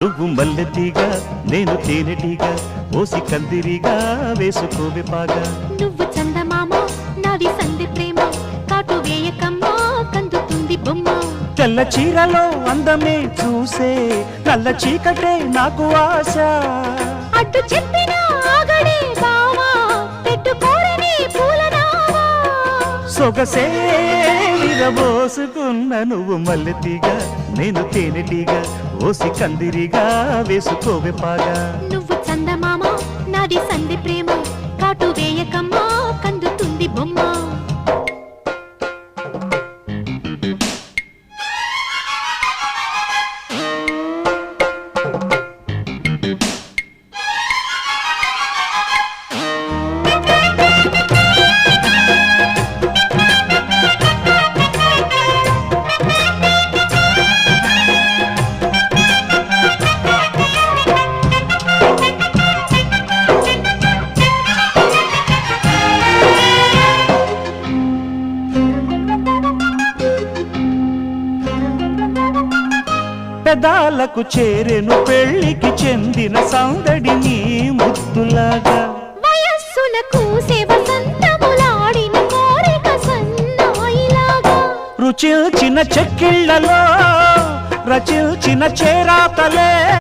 నువ్వు మల్లెతీగా నేను తేనెటీగా ఓసి కందిరిగా వేసుకోవే పాగా నువ్వు చందమామ నాది సంధి ప్రేమ కాటు వేయకమ్మా కందుతుంది బొమ్మ తెల్ల చీరలో అందమే చూసే నల్ల చీకటే నాకు ఆశ అడ్డు చెప్పిన ఆగడే బావా పెట్టుకోరని పూలనావా సొగసే విరబోసుకున్న నువ్వు మల్లెతీగా నేను తేనెటీగా ఓసి కందిరిగా వేసుకోవే పాగా నువ్వు చందమామ నాది సంధి ప్రేమ కాటు వేయకమ్మా కందుతుంది బొమ్మ పెదాలకు చేరెను పెళ్లికి చెందిన సందడి నీ ముద్దులాగా వయస్సులకు వసంతములాడిన కోరిక సన్నాయిలాగా రుచిల్చిన చెక్కిళ్లలో రచిల్చిన చేరాతలే